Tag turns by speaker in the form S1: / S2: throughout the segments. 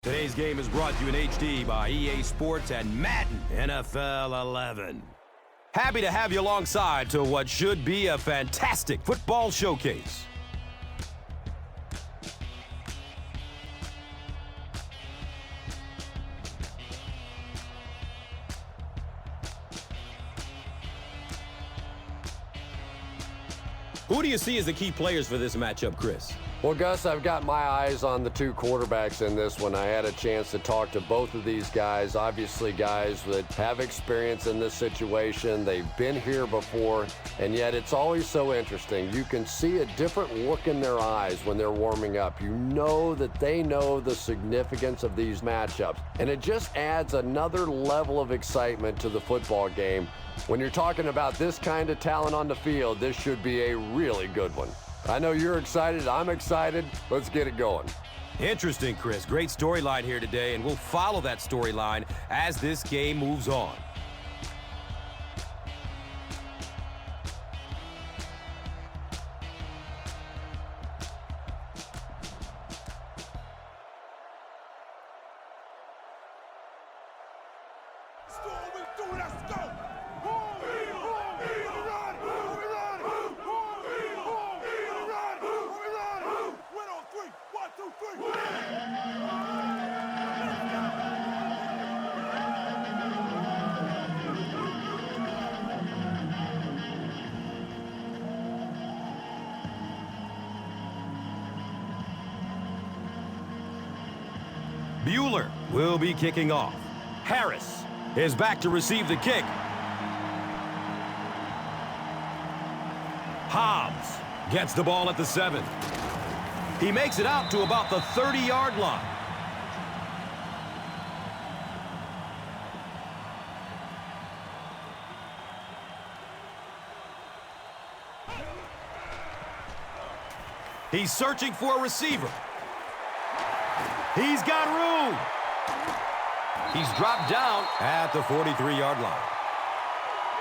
S1: Today's game is brought to you in HD by EA Sports and Madden NFL 11. Happy to have you alongside to what should be a fantastic football showcase. Who do you see as the key players for this matchup, Chris?
S2: Well, Gus, I've got my eyes on the two quarterbacks in this one. I had a chance to talk to both of these guys, obviously guys that have experience in this situation. They've been here before, and yet it's always so interesting. You can see a different look in their eyes when they're warming up. You know that they know the significance of these matchups, and it just adds another level of excitement to the football game. When you're talking about this kind of talent on the field, this should be a really good one. I know you're excited. I'm excited. Let's get it going.
S1: Interesting, Chris. Great storyline here today, and we'll follow that storyline as this game moves on.
S3: Let's go!
S1: Bueller will be kicking off. Harris is back to receive the kick. Hobbs gets the ball at the 7. He makes it out to about the 30-yard line. He's searching for a receiver. He's got room. He's dropped down at the 43-yard line.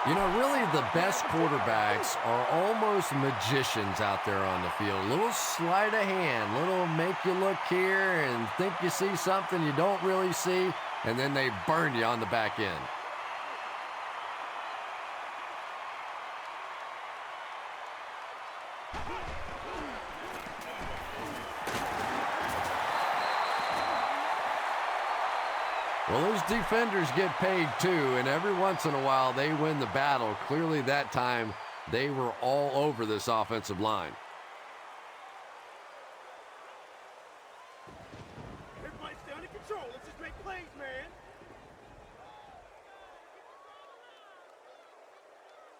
S2: You know, really the best quarterbacks are almost magicians out there on the field. A little sleight of hand, little make you look here and think you see something you don't really see, and then they burn you on the back end. Well, those defenders get paid too, and every once in a while they win the battle. Clearly that time they were all over this offensive line.
S3: Everybody stay under control. Let's just make plays, man.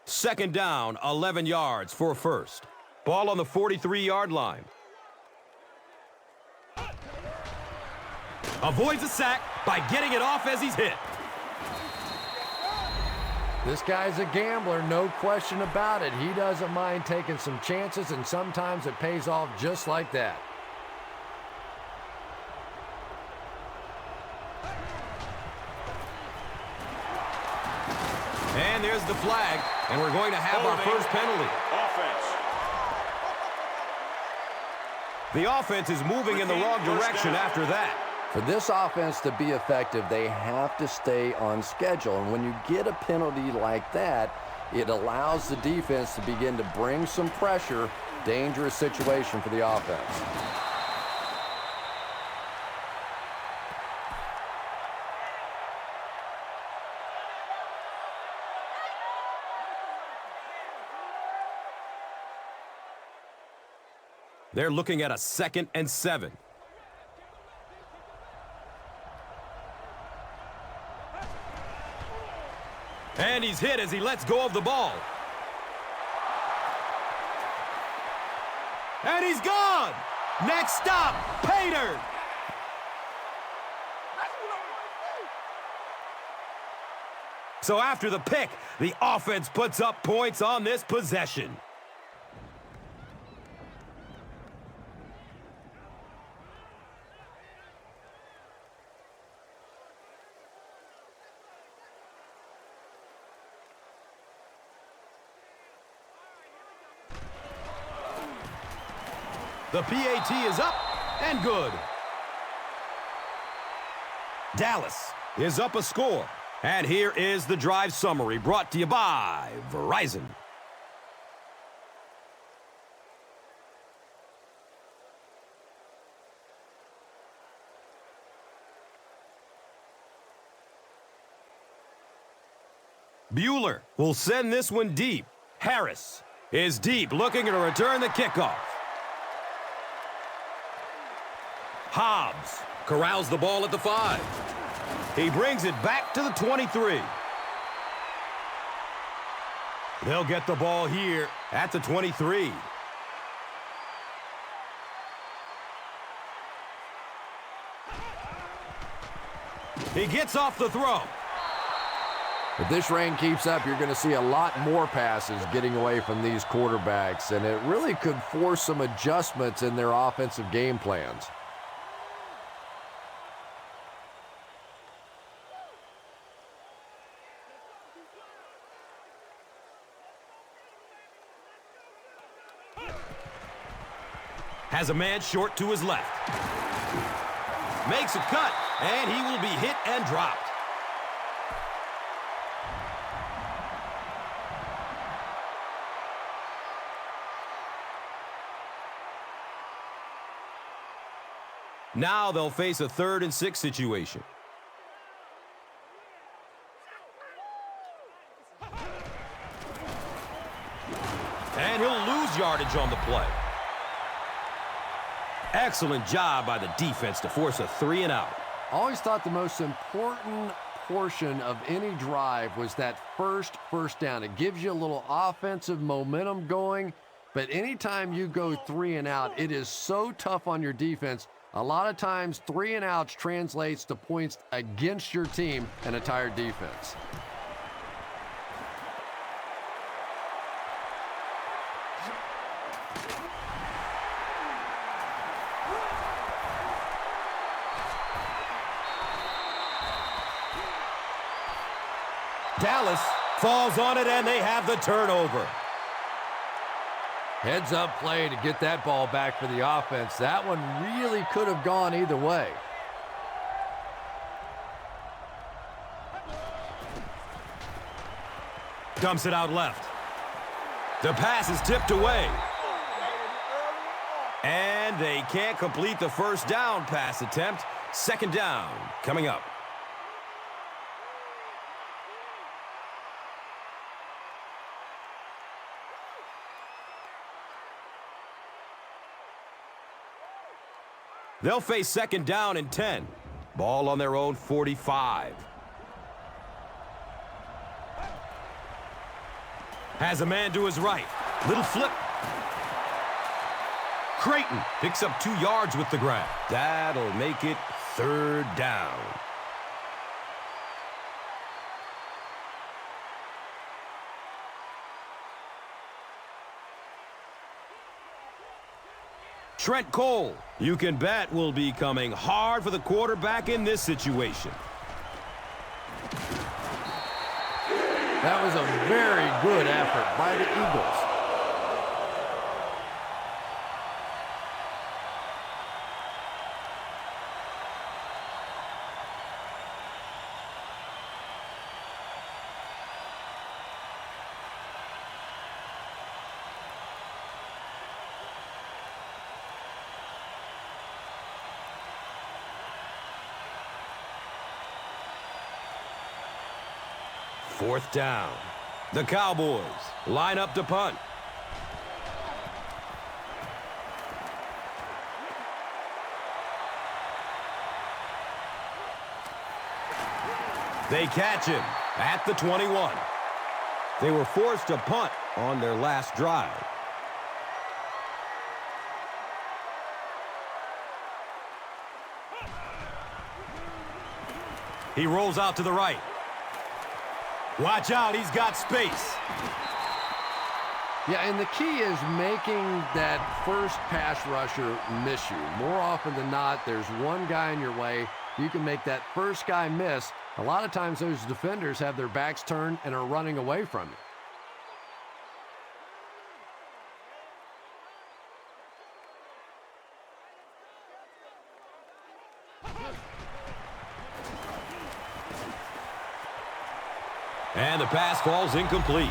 S1: Second down, 11 yards for first. Ball on the 43-yard line. Avoids a sack by getting it off as he's hit.
S2: This guy's a gambler, no question about it. He doesn't mind taking some chances, and sometimes it pays off just like that.
S1: And there's the flag, and we're going to have our first penalty. The offense is moving in the wrong direction after that.
S2: For this offense to be effective, they have to stay on schedule. And when you get a penalty like that, it allows the defense to begin to bring some pressure. Dangerous situation for the offense.
S1: They're looking at a 2nd and 7. And he's hit as he lets go of the ball. And he's gone! Next stop, Pater! So after the pick, the offense puts up points on this possession. The PAT is up and good. Dallas is up a score. And here is the drive summary brought to you by Verizon. Bueller will send this one deep. Harris is deep, looking to return the kickoff. Hobbs corrals the ball at the 5. He brings it back to the 23. They'll get the ball here at the 23. He gets off the throw.
S2: If this rain keeps up, you're going to see a lot more passes getting away from these quarterbacks, and it really could force some adjustments in their offensive game plans.
S1: Has a man short to his left. Makes a cut, and he will be hit and dropped. Now they'll face a 3rd and 6 situation. And he'll lose yardage on the play. Excellent job by the defense to force a 3 and out.
S2: Always thought the most important portion of any drive was that first down. It gives you a little offensive momentum going, but anytime you go 3 and out, it is so tough on your defense. A lot of times 3 and outs translates to points against your team and a tired defense.
S1: Dallas falls on it, and they have the turnover.
S2: Heads up play to get that ball back for the offense. That one really could have gone either way.
S1: Dumps it out left. The pass is tipped away. And they can't complete the first down pass attempt. 2nd down coming up. They'll face 2nd down and 10. Ball on their own 45. Has a man to his right. Little flip. Creighton picks up 2 yards with the grab. That'll make it 3rd down. Trent Cole, you can bet, will be coming hard for the quarterback in this situation.
S2: That was a very good effort by the Eagles.
S1: Fourth down. The Cowboys line up to punt. They catch him at the 21. They were forced to punt on their last drive. He rolls out to the right. Watch out, he's got space.
S2: Yeah, and the key is making that first pass rusher miss you. More often than not, there's one guy in your way. You can make that first guy miss. A lot of times those defenders have their backs turned and are running away from you.
S1: And the pass falls incomplete.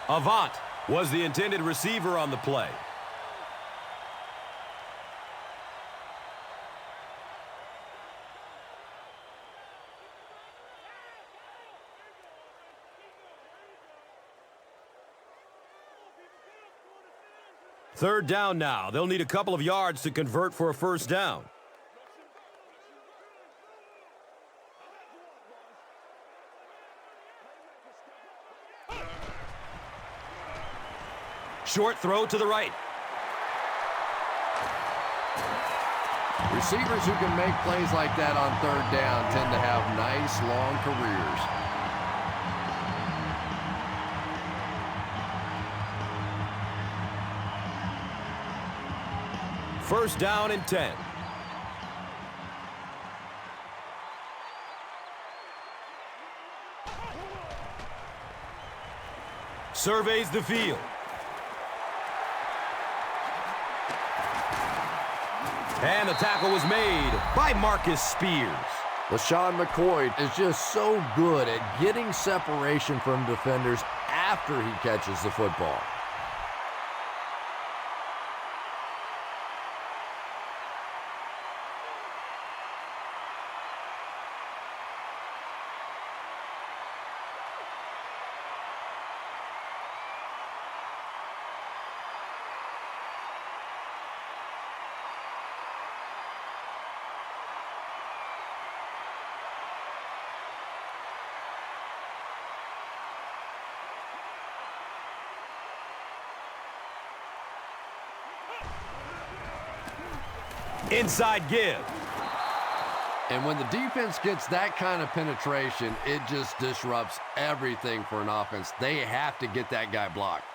S1: Avant was the intended receiver on the play. Third down now. They'll need a couple of yards to convert for a first down. Short throw to the right.
S2: Receivers who can make plays like that on third down tend to have nice, long careers.
S1: First down and 10. Surveys the field. And the tackle was made by Marcus Spears.
S2: LaShawn McCoy is just so good at getting separation from defenders after he catches the football.
S1: Inside give.
S2: And when the defense gets that kind of penetration, it just disrupts everything for an offense. They have to get that guy blocked.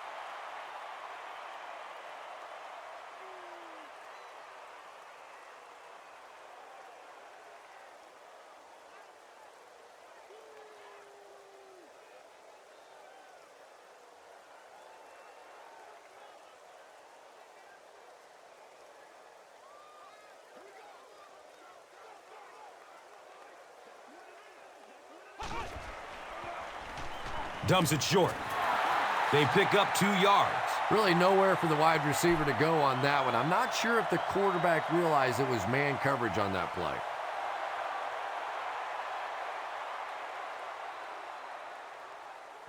S1: Dumps it short. They pick up 2 yards.
S2: Really nowhere for the wide receiver to go on that one. I'm not sure if the quarterback realized it was man coverage on that play.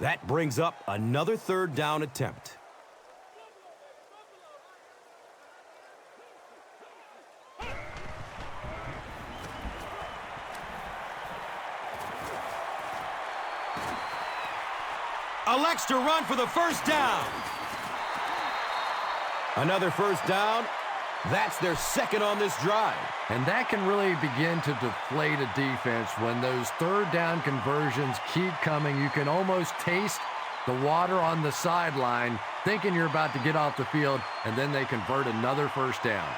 S1: That brings up another third down attempt. Elects to run for the first down. Another first down. That's their second on this drive.
S2: And that can really begin to deflate a defense when those third down conversions keep coming. You can almost taste the water on the sideline, thinking you're about to get off the field, and then they convert another first down.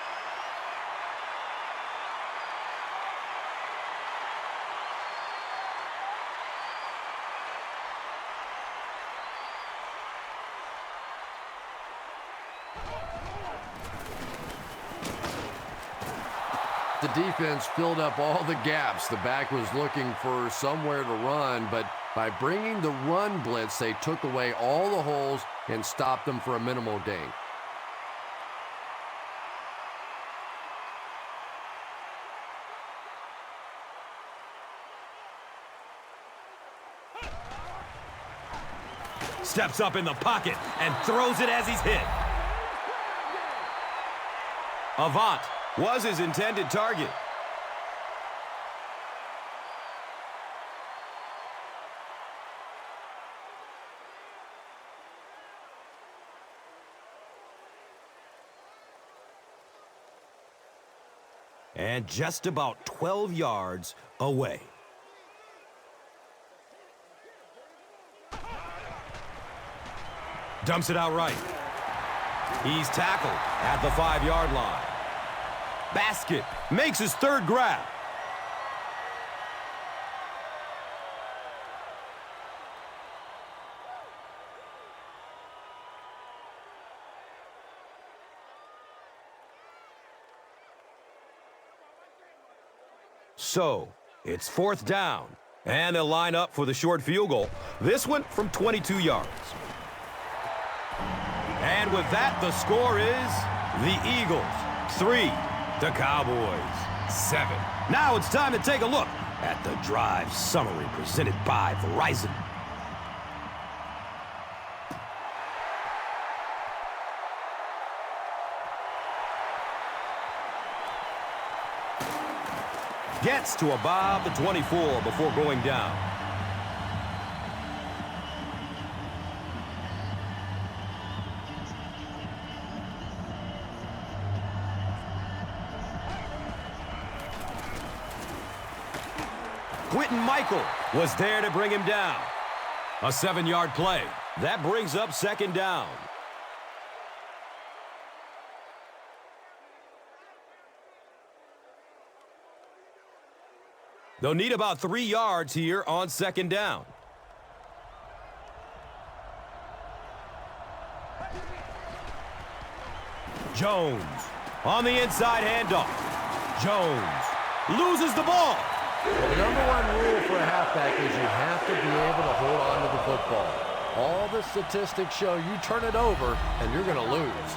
S2: The defense filled up all the gaps. The back was looking for somewhere to run, but by bringing the run blitz, they took away all the holes and stopped them for a minimal gain.
S1: Steps up in the pocket and throws it as he's hit. Avant was his intended target. And just about 12 yards away. Dumps it out right. He's tackled at the 5-yard line. Basket makes his third grab. So, it's fourth down And they'll line up for the short field goal. This one from 22 yards. And with that, the score is the Eagles 3, the Cowboys 7. Now it's time to take a look at the drive summary presented by Verizon. Gets to about the 24 before going down. Quentin Michael was there to bring him down. A 7-yard play. That brings up second down. They'll need about 3 yards here on second down. Jones on the inside handoff. Jones loses the ball.
S2: Well, the number one rule for a halfback is you have to be able to hold on to the football. All the statistics show you turn it over and you're going to lose.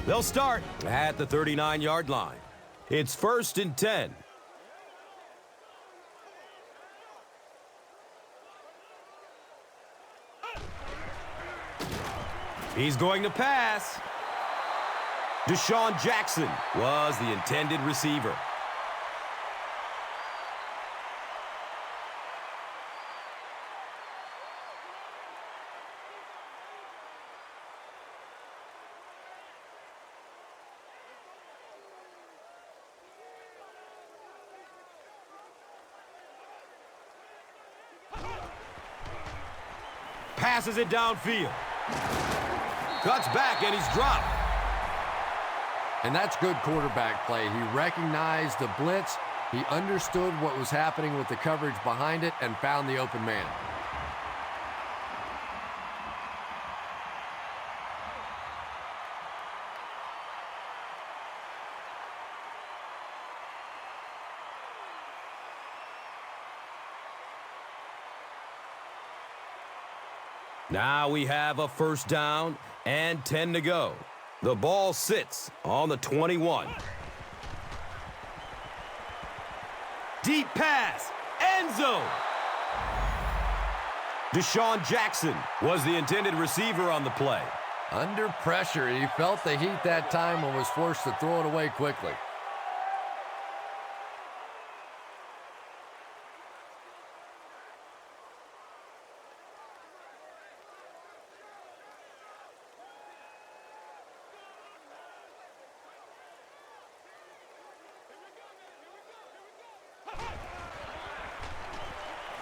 S1: They'll start at the 39-yard line. It's 1st and 10. He's going to pass. Deshaun Jackson was the intended receiver. Passes it downfield. Cuts back and he's dropped.
S2: And that's good quarterback play. He recognized the blitz. He understood what was happening with the coverage behind it and found the open man.
S1: Now we have a 1st down and 10 to go. The ball sits on the 21. Deep pass, end zone. Deshaun Jackson was the intended receiver on the play.
S2: Under pressure, he felt the heat that time and was forced to throw it away quickly.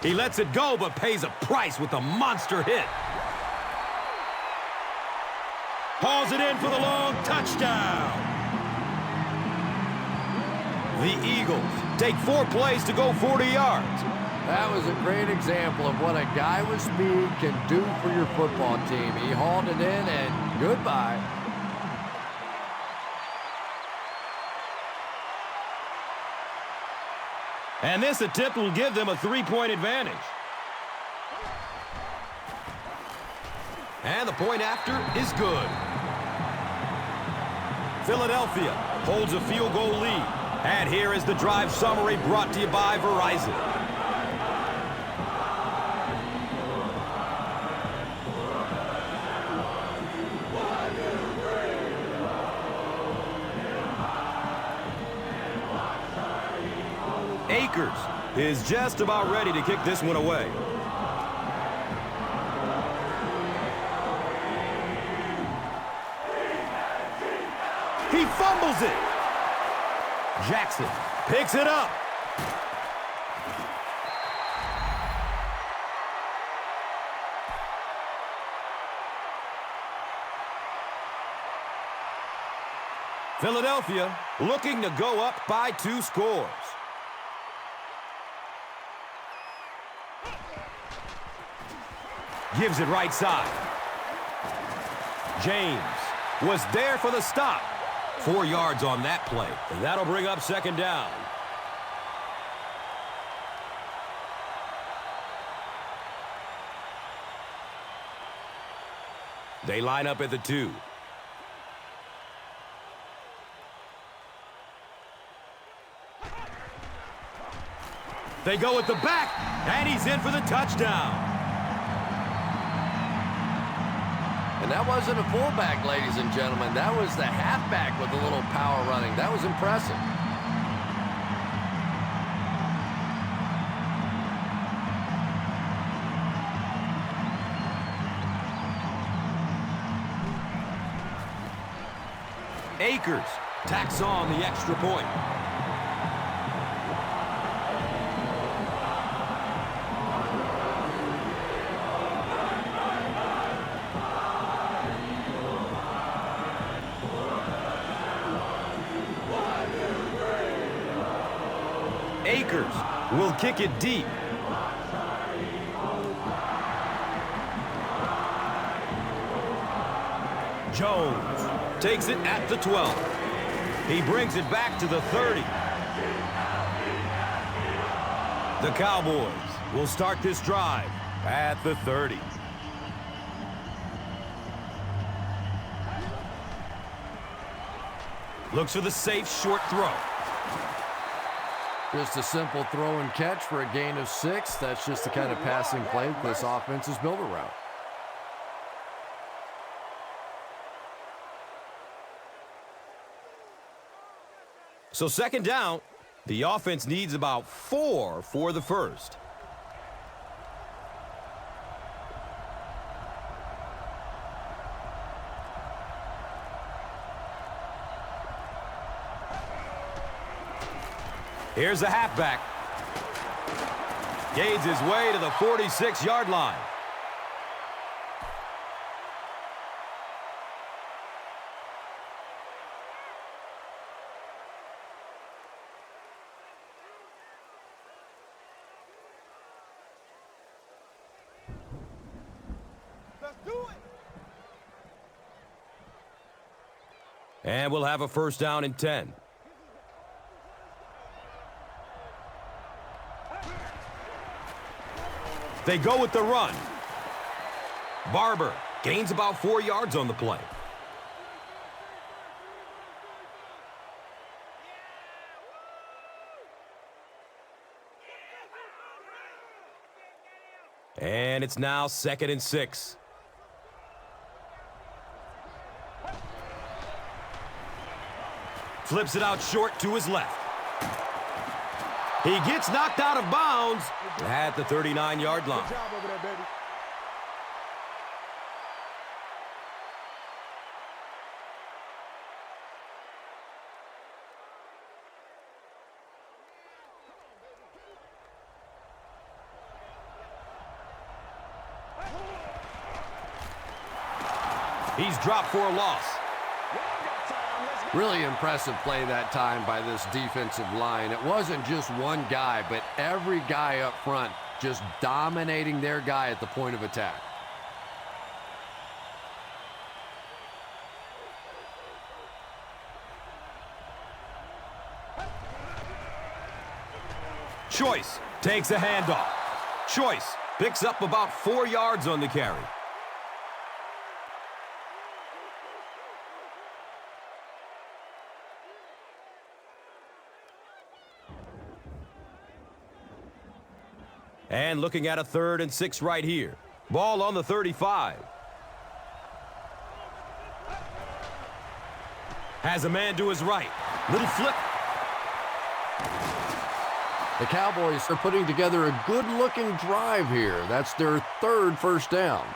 S1: He lets it go, but pays a price with a monster hit. Hauls it in for the long touchdown. The Eagles take 4 plays to go 40 yards.
S2: That was a great example of what a guy with speed can do for your football team. He hauled it in and goodbye.
S1: And this attempt will give them a 3-point advantage. And the point after is good. Philadelphia holds a field goal lead. And here is the drive summary brought to you by Verizon. Akers is just about ready to kick this one away. He fumbles it. Jackson picks it up. Philadelphia looking to go up by 2 scores. Gives it right side. James was there for the stop. 4 yards on that play. And that'll bring up 2nd down. They line up at the 2. They go with the back, and he's in for the touchdown.
S2: And that wasn't a fullback, ladies and gentlemen. That was the halfback with a little power running. That was impressive.
S1: Akers tacks on the extra point. Akers will kick it deep. Jones takes it at the 12. He brings it back to the 30. The Cowboys will start this drive at the 30. Looks for the safe short throw.
S2: Just a simple throw and catch for a gain of 6. That's just the kind of passing play this offense is built around.
S1: So 2nd down, the offense needs about 4 for the first. Here's the halfback. Gains his way to the 46-yard line.
S3: Let's do it.
S1: And we'll have a 1st down and 10. They go with the run. Barber gains about 4 yards on the play. And it's now 2nd and 6. Flips it out short to his left. He gets knocked out of bounds at the 39-yard line.
S3: Good job over there, baby.
S1: He's dropped for a loss.
S2: Really impressive play that time by this defensive line. It wasn't just one guy, but every guy up front just dominating their guy at the point of attack.
S1: Choice takes a handoff. Choice picks up about 4 yards on the carry. And looking at a 3rd and 6 right here. Ball on the 35. Has a man to his right. Little flip.
S2: The Cowboys are putting together a good-looking drive here. That's their 3rd first down.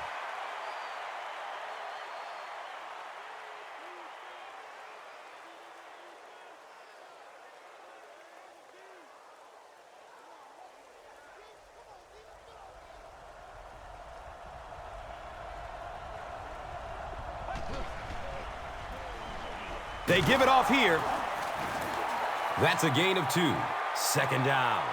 S1: They give it off here. That's a gain of 2. Second down.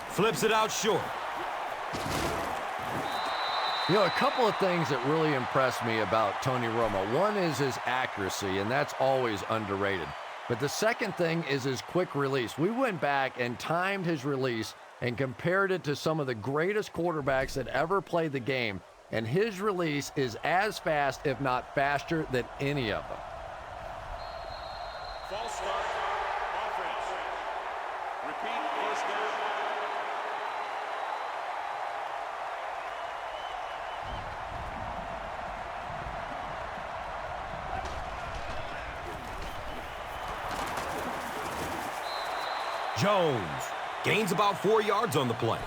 S1: Flips it out short.
S2: You know, a couple of things that really impressed me about Tony Romo. One is his accuracy, and that's always underrated. But the second thing is his quick release. We went back and timed his release and compared it to some of the greatest quarterbacks that ever played the game, and his release is as fast, if not faster, than any of them.
S3: False start. Offense. Repeat first down.
S1: Jones gains about 4 yards on the play.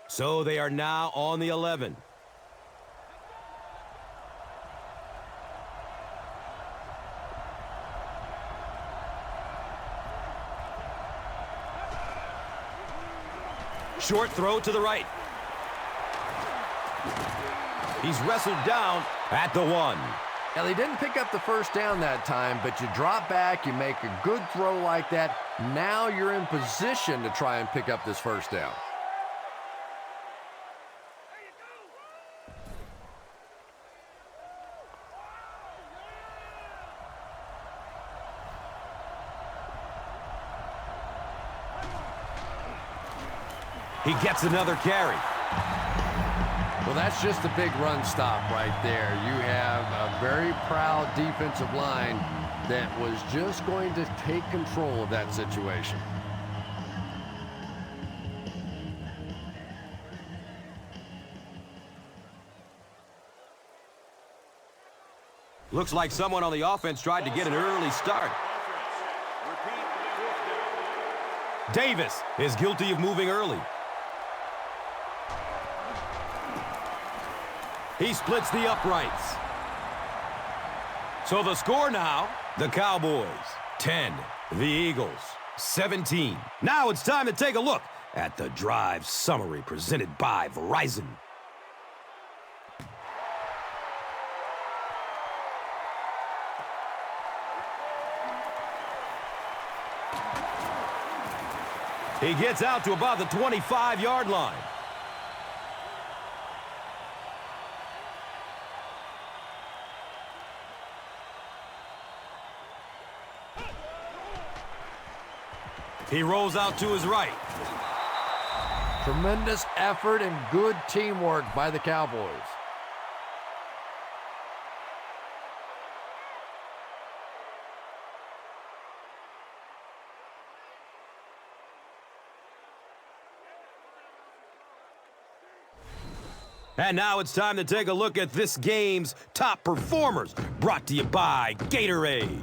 S1: So they are now on the 11. Short throw to the right. He's wrestled down at the 1.
S2: Now, they didn't pick up the first down that time, but you drop back, you make a good throw like that. Now you're in position to try and pick up this first down.
S1: He gets another carry.
S2: Well, that's just a big run stop right there. You have a very proud defensive line that was just going to take control of that situation.
S1: Looks like someone on the offense tried to get an early start.
S3: Repeat fourth down.
S1: Davis is guilty of moving early. He splits the uprights. So the score now, the Cowboys 10, the Eagles 17. Now it's time to take a look at the drive summary presented by Verizon. He gets out to about the 25-yard line. He rolls out to his right.
S2: Tremendous effort and good teamwork by the Cowboys.
S1: And now it's time to take a look at this game's top performers, brought to you by Gatorade.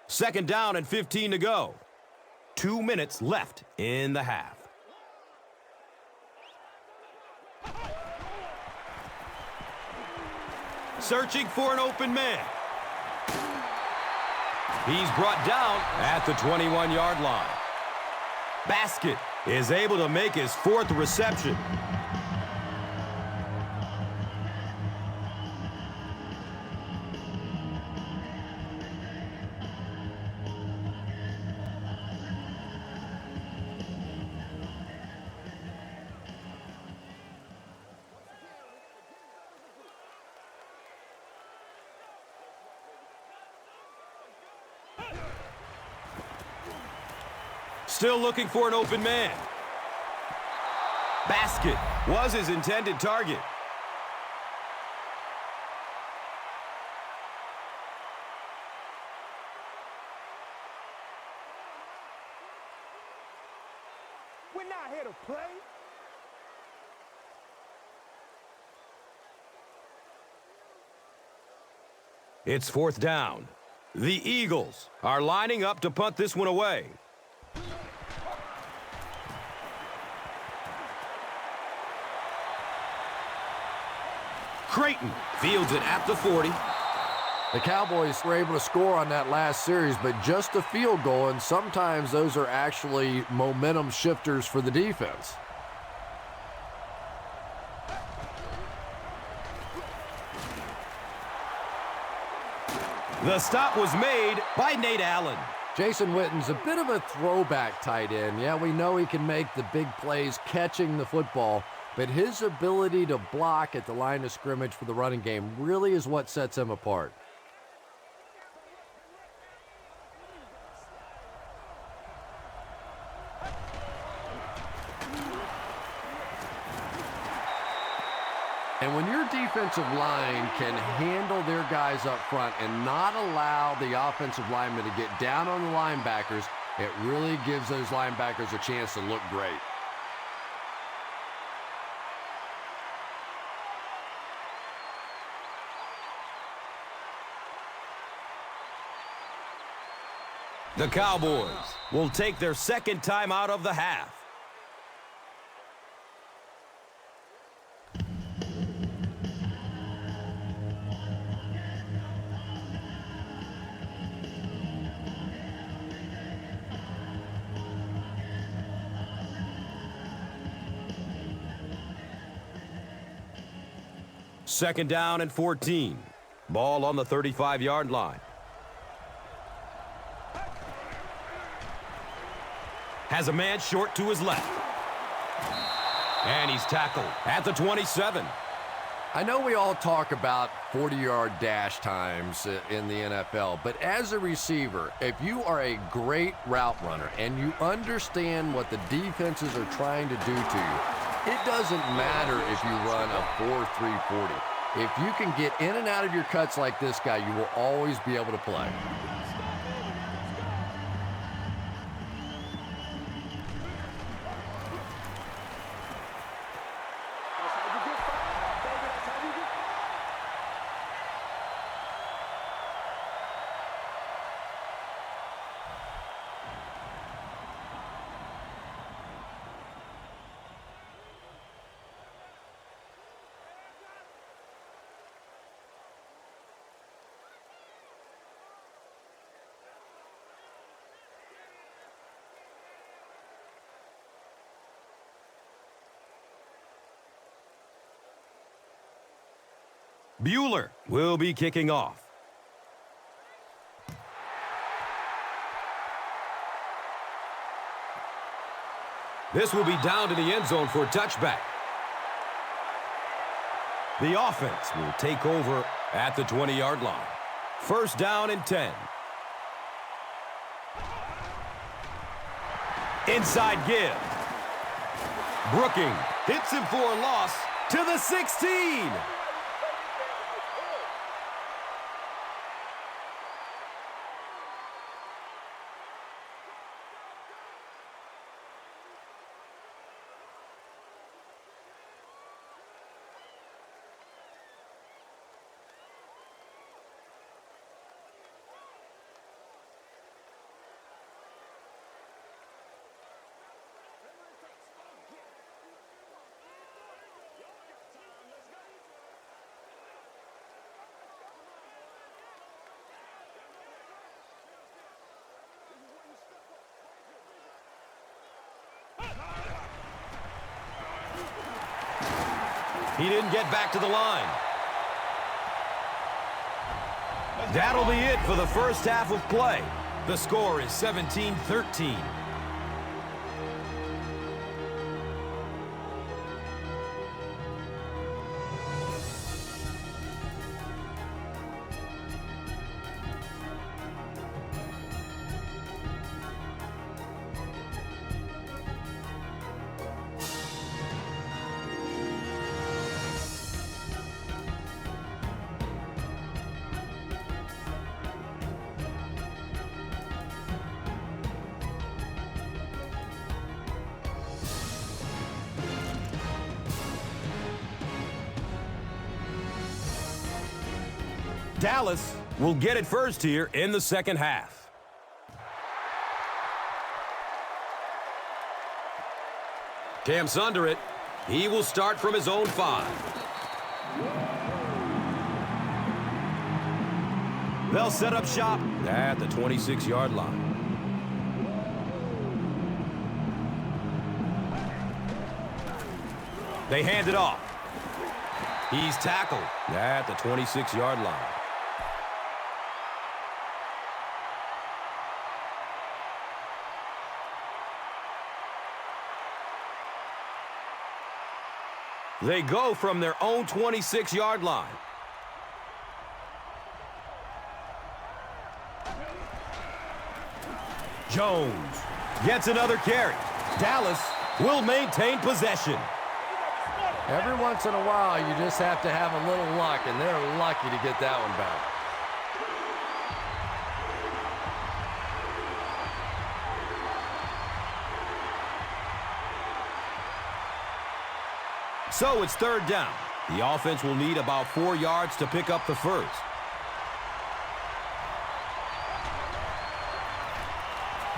S1: Second down and 15 to go. 2 minutes left in the half. Searching for an open man. He's brought down at the 21-yard line. Basket is able to make his 4th reception. Still looking for an open man. Basket was his intended target.
S3: We're not here to play.
S1: It's fourth down. The Eagles are lining up to punt this one away. Creighton fields it at the 40.
S2: The Cowboys were able to score on that last series, but just a field goal, and sometimes those are actually momentum shifters for the defense.
S1: The stop was made by Nate Allen.
S2: Jason Witten's a bit of a throwback tight end. Yeah, we know he can make the big plays catching the football, but his ability to block at the line of scrimmage for the running game really is what sets him apart. And when your defensive line can handle their guys up front and not allow the offensive linemen to get down on the linebackers, it really gives those linebackers a chance to look great.
S1: The Cowboys will take their second time out of the half. Second down and 14. Ball on the 35-yard line. Has a man short to his left. And he's tackled at the 27.
S2: I know we all talk about 40-yard dash times in the NFL, but as a receiver, if you are a great route runner and you understand what the defenses are trying to do to you, it doesn't matter if you run a 4.3 40. If you can get in and out of your cuts like this guy, you will always be able to play.
S1: Bueller will be kicking off. This will be down to the end zone for a touchback. The offense will take over at the 20-yard line. First down and 10. Inside give. Brooking hits him for a loss to the 16. He didn't get back to the line. That'll be it for the first half of play. The score is 17-13. Dallas will get it first here in the second half. Camps under it. He will start from his own 5. They'll set up shop at the 26-yard line. They hand it off. He's tackled at the 26-yard line. They go from their own 26-yard line. Jones gets another carry. Dallas will maintain possession.
S2: Every once in a while, you just have to have a little luck, and they're lucky to get that one back.
S1: So it's third down. The offense will need about 4 yards to pick up the first.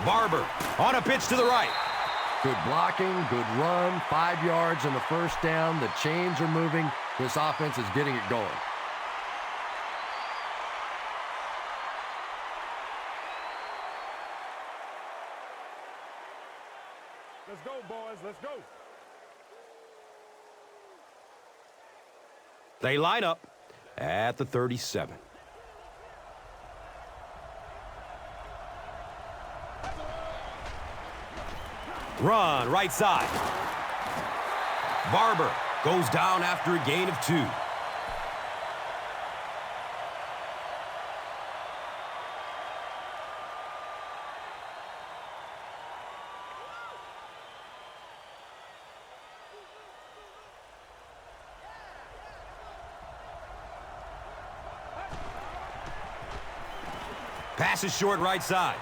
S1: Barber on a pitch to the right.
S2: Good blocking, good run, 5 yards and the first down. The chains are moving. This offense is getting it going.
S3: Let's go, boys. Let's go.
S1: They line up at the 37. Run, right side. Barber goes down after a gain of 2. Pass is short right side.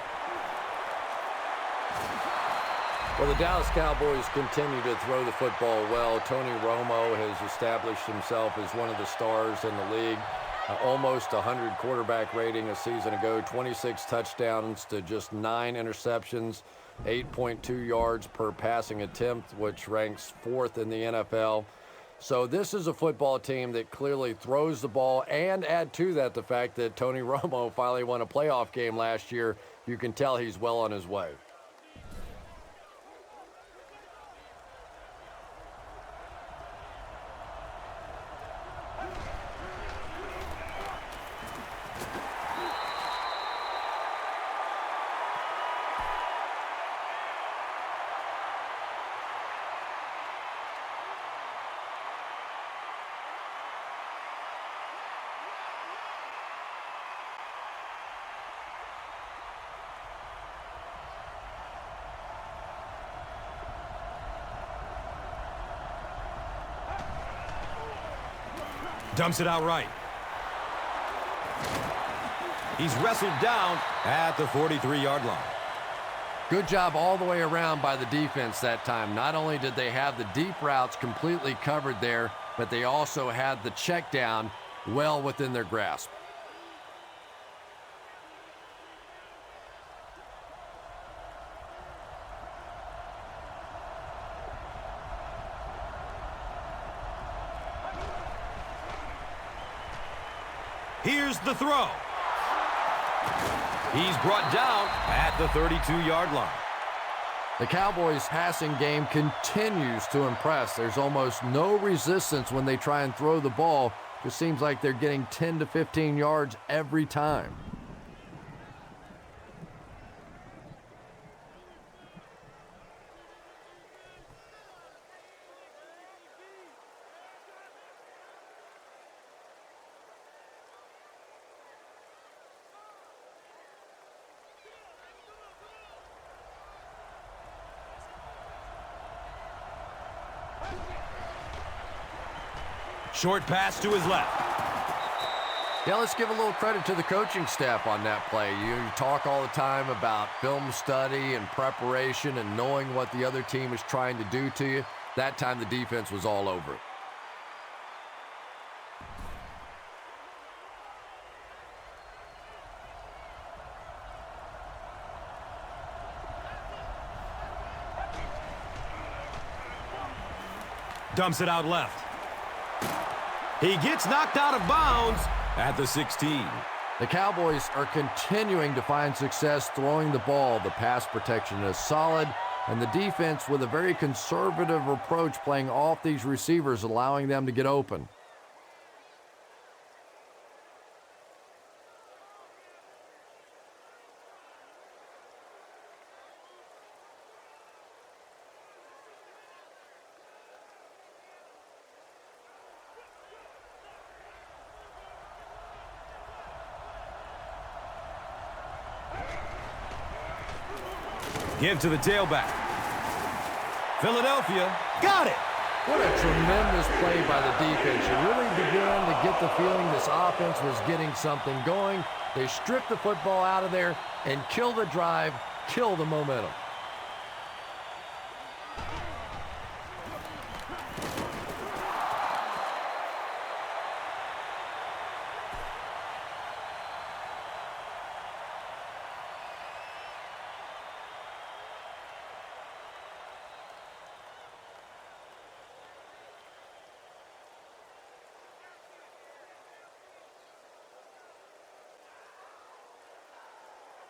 S2: Well, the Dallas Cowboys continue to throw the football well. Tony Romo has established himself as one of the stars in the league. Almost 100 quarterback rating a season ago, 26 touchdowns to just 9 interceptions, 8.2 yards per passing attempt, which ranks 4th in the NFL. So this is a football team that clearly throws the ball, and add to that the fact that Tony Romo finally won a playoff game last year. You can tell he's well on his way.
S1: Dumps it out right. He's wrestled down at the 43-yard line.
S2: Good job all the way around by the defense that time. Not only did they have the deep routes completely covered there, but they also had the check down well within their grasp.
S1: Here's the throw. He's brought down at the 32-yard line.
S2: The Cowboys' passing game continues to impress. There's almost no resistance when they try and throw the ball. It seems like they're getting 10 to 15 yards every time.
S1: Short pass to his left.
S2: Yeah, let's give a little credit to the coaching staff on that play. You talk all the time about film study and preparation and knowing what the other team is trying to do to you. That time the defense was all over it.
S1: Dumps it out left. He gets knocked out of bounds at the 16.
S2: The Cowboys are continuing to find success throwing the ball. The pass protection is solid, and the defense with a very conservative approach playing off these receivers, allowing them to get open.
S1: Give to the tailback. Philadelphia got it.
S2: What a tremendous play by the defense. You really began to get the feeling this offense was getting something going. They stripped the football out of there and kill the drive, kill the momentum.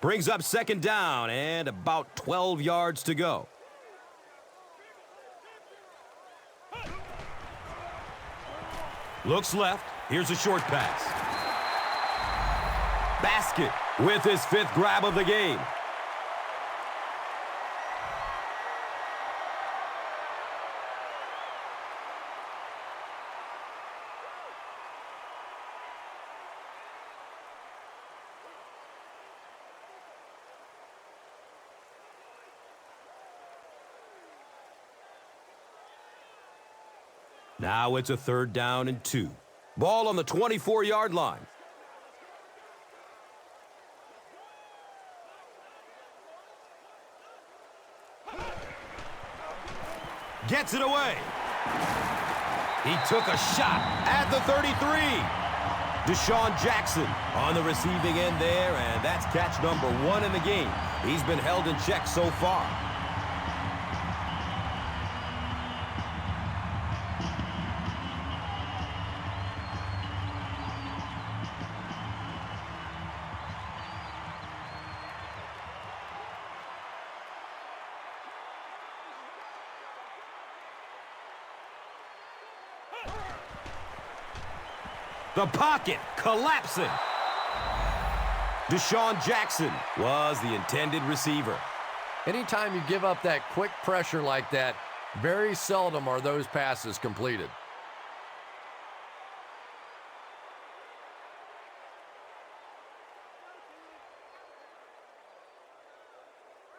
S1: Brings up second down and about 12 yards to go. Looks left. Here's a short pass. Basket with his 5th grab of the game. Now it's a 3rd down and 2. Ball on the 24-yard line. Gets it away. He took a shot at the 33. Deshaun Jackson on the receiving end there, and that's catch number 1 in the game. He's been held in check so far. The pocket collapsing. Deshaun Jackson was the intended receiver.
S2: Anytime you give up that quick pressure like that, very seldom are those passes completed.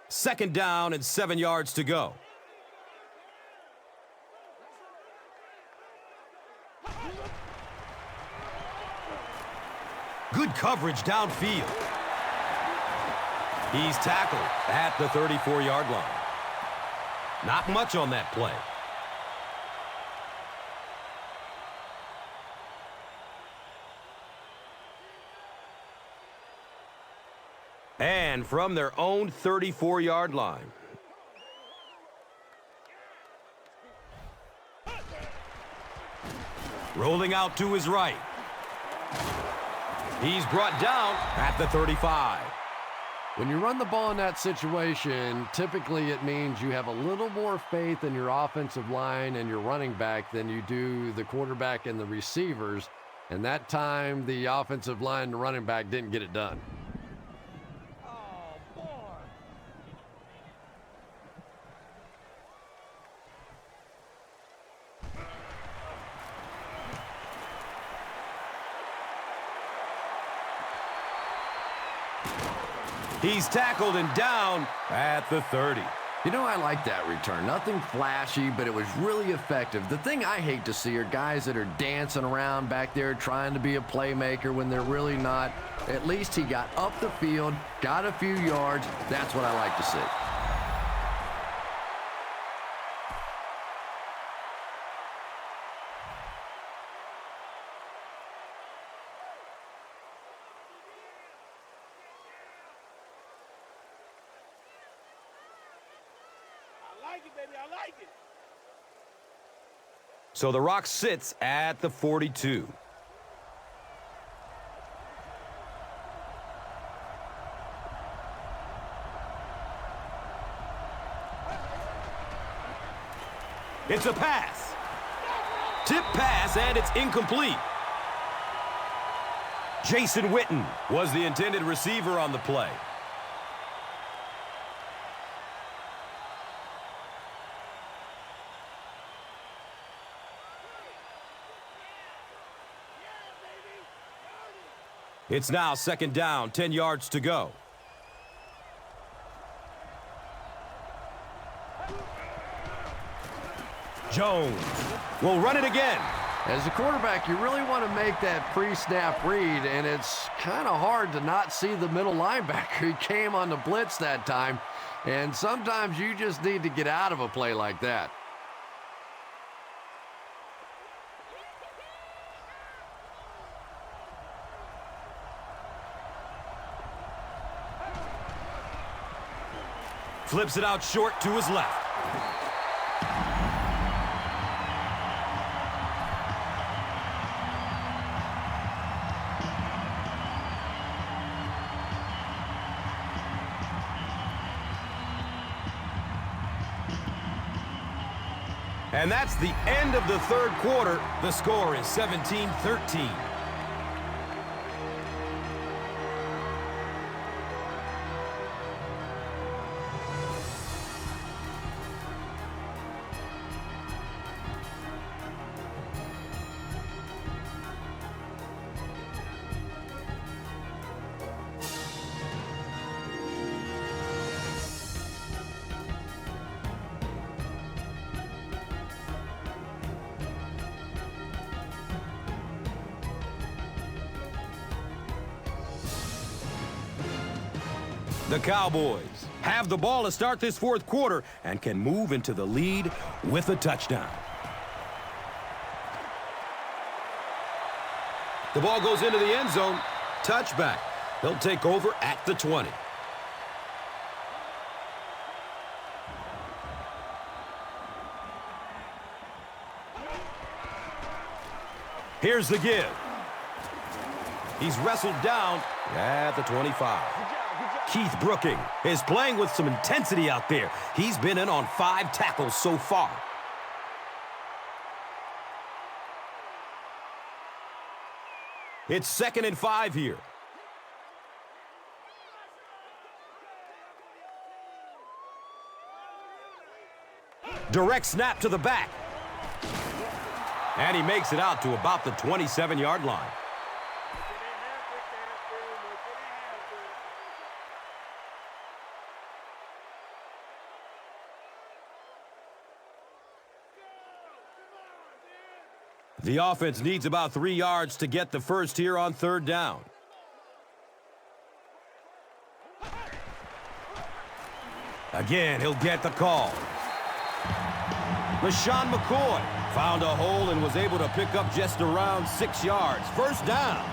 S1: Second down and 7 yards to go. Good coverage downfield. He's tackled at the 34-yard line. Not much on that play. And from their own 34-yard line. Rolling out to his right. He's brought down at the 35.
S2: When you run the ball in that situation, typically it means you have a little more faith in your offensive line and your running back than you do the quarterback and the receivers. And that time, the offensive line and the running back didn't get it done.
S1: He's tackled and down at the 30.
S2: You know, I like that return. Nothing flashy, but it was really effective. The thing I hate to see are guys that are dancing around back there trying to be a playmaker when they're really not. At least he got up the field, got a few yards. That's what I like to see.
S3: I like it, baby. I like it.
S1: So the rock sits at the 42. It's a pass. Tip pass, and it's incomplete. Jason Witten was the intended receiver on the play. It's now second down, 10 yards to go. Jones will run it again.
S2: As a quarterback, you really want to make that pre-snap read, and it's kind of hard to not see the middle linebacker. He came on the blitz that time, and sometimes you just need to get out of a play like that.
S1: Flips it out short to his left. And that's the end of the third quarter. The score is 17-13. The Cowboys have the ball to start this fourth quarter and can move into the lead with a touchdown. The ball goes into the end zone. Touchback. They'll take over at the 20. Here's the give. He's wrestled down at the 25. Keith Brooking is playing with some intensity out there. He's been in on 5 tackles so far. It's 2nd and 5 here. Direct snap to the back. And he makes it out to about the 27-yard line. The offense needs about 3 yards to get the first here on third down. Again, he'll get the call. LaShawn McCoy found a hole and was able to pick up just around 6 yards. First down.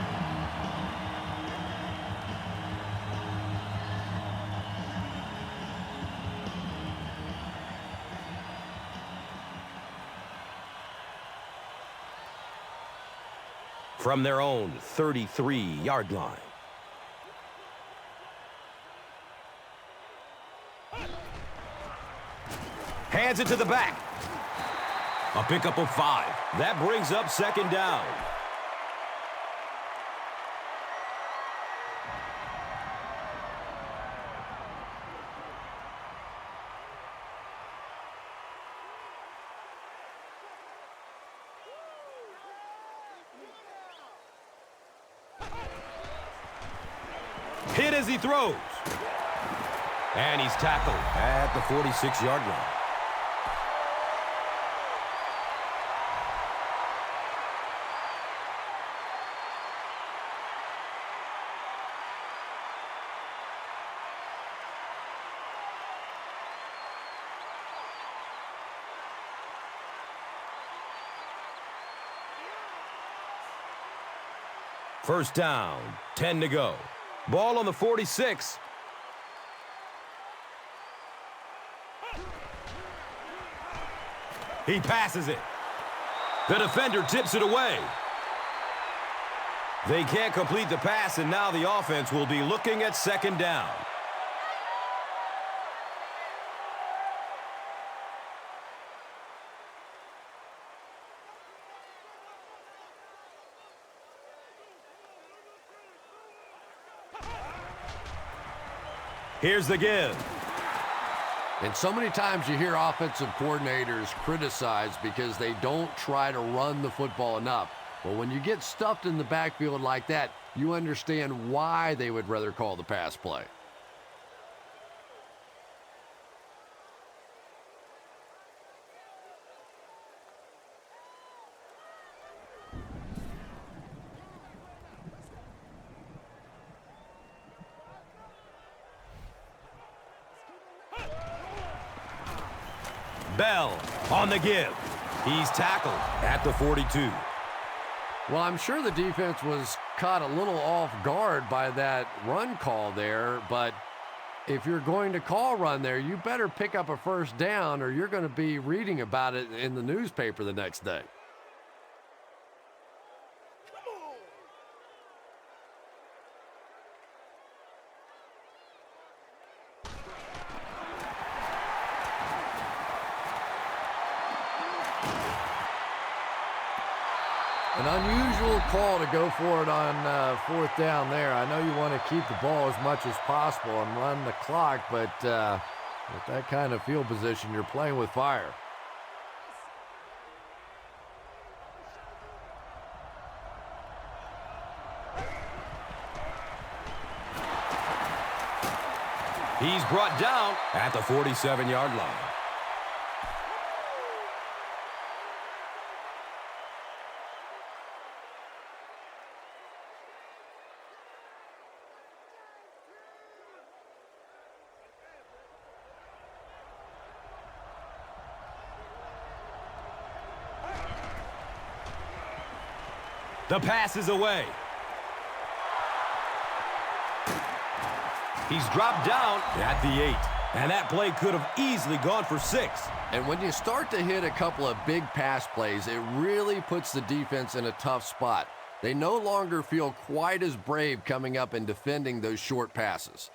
S1: From their own 33-yard line. Hands it to the back. A pickup of 5. That brings up second down. Hit as he throws. And he's tackled at the 46-yard line. First down, 10 to go. Ball on the 46. He passes it. The defender tips it away. They can't complete the pass, and now the offense will be looking at second down. Here's the give.
S2: And so many times you hear offensive coordinators criticized because they don't try to run the football enough. But when you get stuffed in the backfield like that, you understand why they would rather call the pass play.
S1: Bell on the give. He's tackled at the 42.
S2: Well, I'm sure the defense was caught a little off guard by that run call there, but if you're going to call run there, you better pick up a first down or you're going to be reading about it in the newspaper the next day. An unusual call to go for it on fourth down there. I know you want to keep the ball as much as possible and run the clock, but with that kind of field position, you're playing with fire.
S1: He's brought down at the 47-yard line. The pass is away. He's dropped down at the 8. And that play could have easily gone for 6.
S2: And when you start to hit a couple of big pass plays, it really puts the defense in a tough spot. They no longer feel quite as brave coming up and defending those short passes.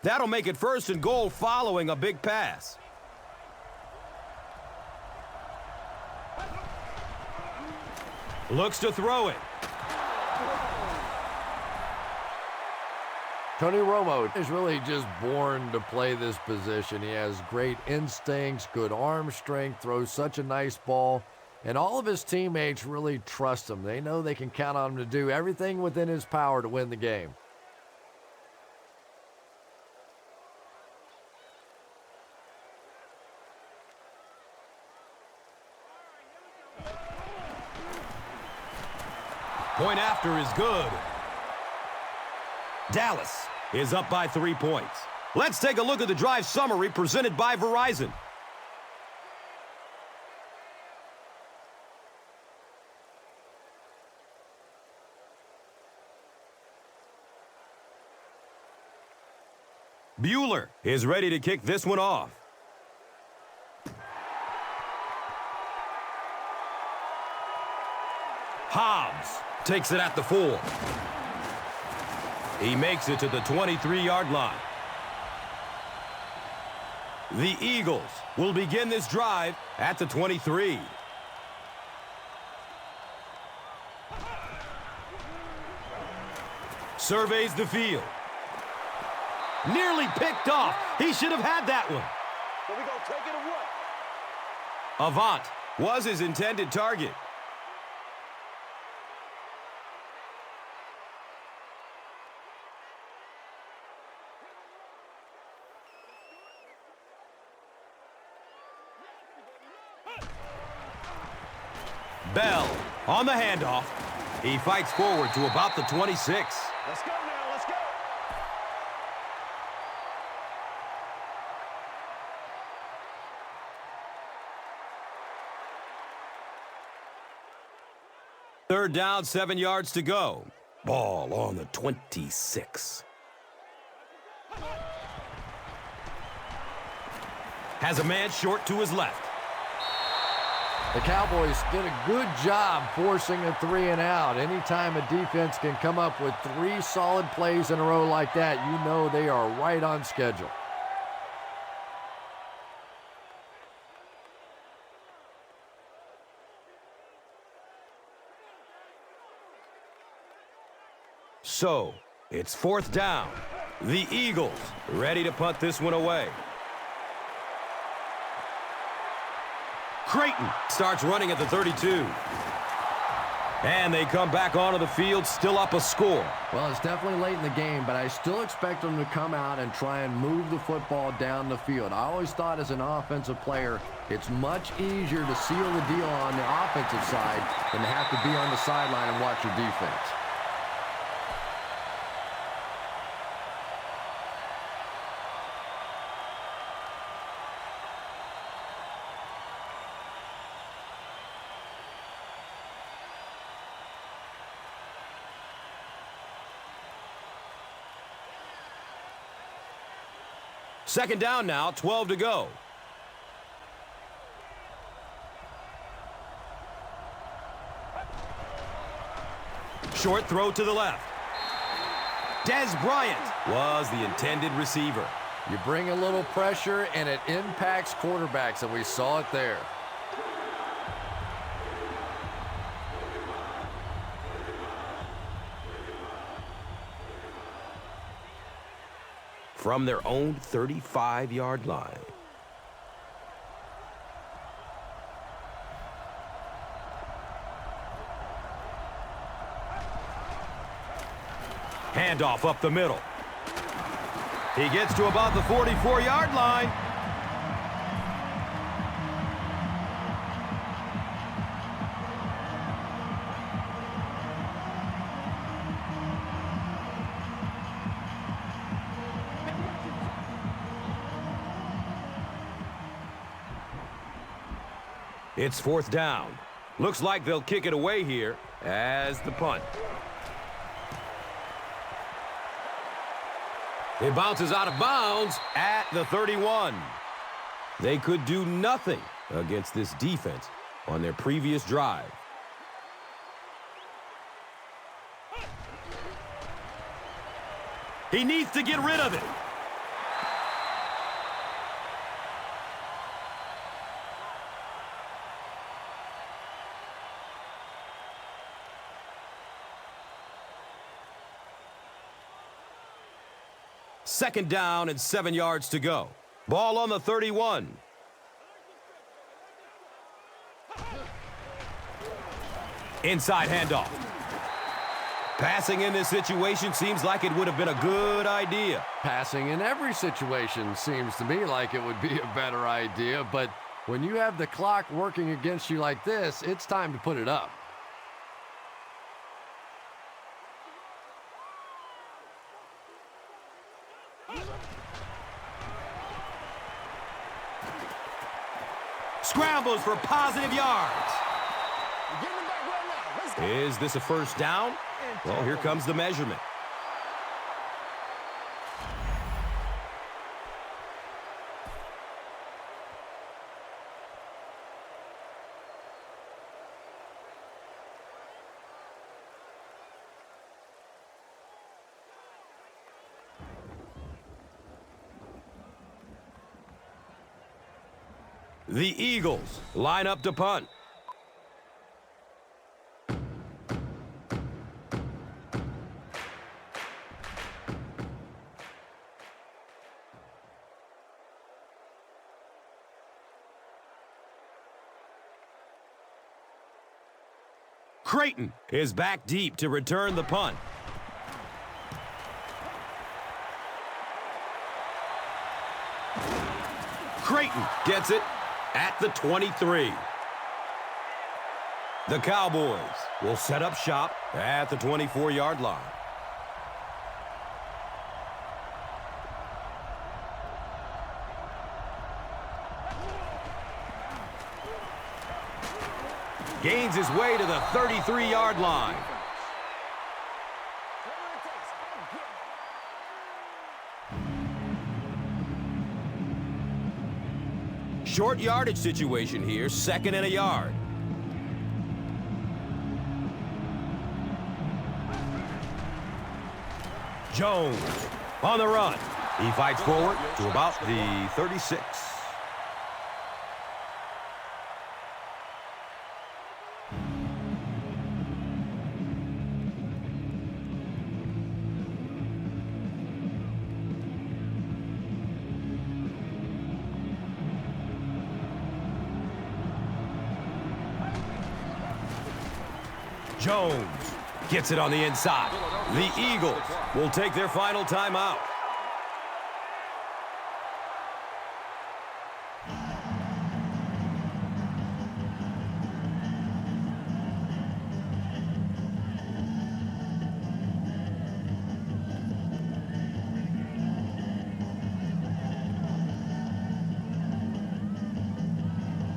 S1: That'll make it 1st and goal following a big pass. Looks to throw it.
S2: Tony Romo is really just born to play this position. He has great instincts, good arm strength, throws such a nice ball, and all of his teammates really trust him. They know they can count on him to do everything within his power to win the game.
S1: Point after is good. Dallas is up by 3 points. Let's take a look at the drive summary presented by Verizon. Bueller is ready to kick this one off. Hobbs takes it at the 4. He makes it to the 23-yard line. The Eagles will begin this drive at the 23. Surveys the field. Nearly picked off. He should have had that one.
S3: So we gonna take it or what?
S1: Avant was his intended target. Bell on the handoff. He fights forward to about the 26.
S3: Let's go now, let's go.
S1: Third down, 7 yards to go. Ball on the 26. Has a man short to his left.
S2: The Cowboys did a good job forcing a 3-and-out. Anytime a defense can come up with 3 solid plays in a row like that, you know they are right on schedule.
S1: So, it's fourth down. The Eagles ready to punt this one away. Creighton starts running at the 32. And they come back onto the field, still up a score.
S2: Well, it's definitely late in the game, but I still expect them to come out and try and move the football down the field. I always thought as an offensive player, it's much easier to seal the deal on the offensive side than to have to be on the sideline and watch your defense.
S1: Second down now, 12 to go. Short throw to the left. Des Bryant was the intended receiver.
S2: You bring a little pressure, and it impacts quarterbacks, and we saw it there.
S1: From their own 35-yard line. Handoff up the middle. He gets to about the 44-yard line. It's fourth down. Looks like they'll kick it away here as the punt. It bounces out of bounds at the 31. They could do nothing against this defense on their previous drive. He needs to get rid of it. Second down and 7 yards to go. Ball on the 31. Inside handoff. Passing in this situation seems like it would have been a good idea.
S2: Passing in every situation seems to me like it would be a better idea, but when you have the clock working against you like this, it's time to put it up.
S1: Scrambles for positive yards. Is this a first down? Well, here comes the measurement. The Eagles line up to punt. Creighton is back deep to return the punt. Creighton gets it at the 23. The Cowboys will set up shop at the 24-yard line. Gains his way to the 33-yard line. Short yardage situation here, 2nd and a yard. Jones on the run. He fights forward to about the 36. Jones gets it on the inside. The Eagles will take their final timeout.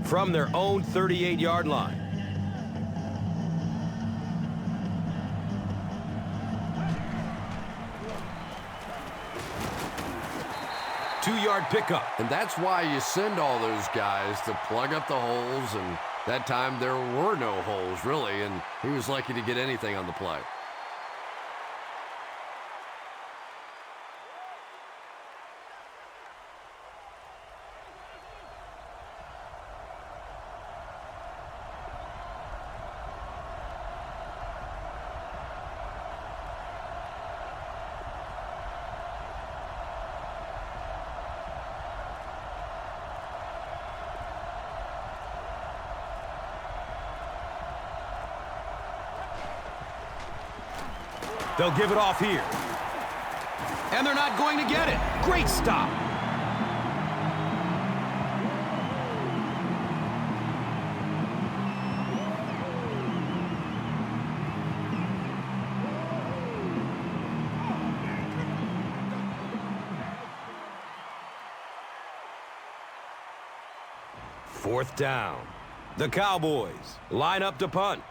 S1: From their own 38-yard line. Two-yard pickup.
S2: And that's why you send all those guys to plug up the holes, and that time there were no holes, really, and he was lucky to get anything on the play.
S1: They'll give it off here. And they're not going to get it. Great stop. Fourth down. The Cowboys line up to punt.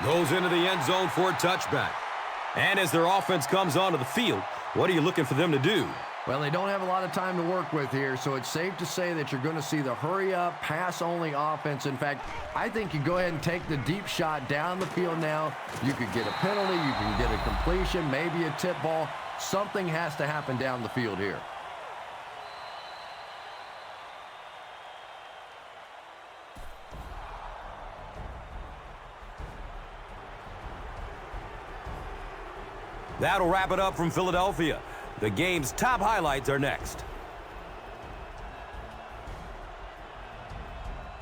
S1: Goes into the end zone for a touchback. And as their offense comes onto the field, what are you looking for them to do?
S2: Well, they don't have a lot of time to work with here, so it's safe to say that you're going to see the hurry-up, pass-only offense. In fact, I think you go ahead and take the deep shot down the field now. You could get a penalty, you can get a completion, maybe a tip ball. Something has to happen down the field here.
S1: That'll wrap it up from Philadelphia. The game's top highlights are next.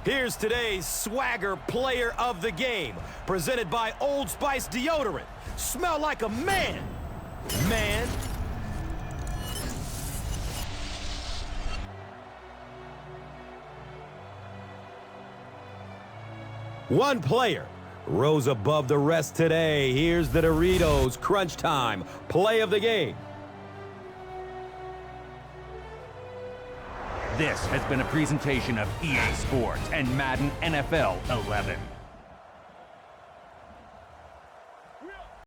S1: Here's today's Swagger Player of the Game, presented by Old Spice Deodorant. Smell like a man. Man. One player rose above the rest today. Here's the Doritos Crunch Time Play of the Game.
S4: This has been a presentation of EA Sports and Madden NFL 11.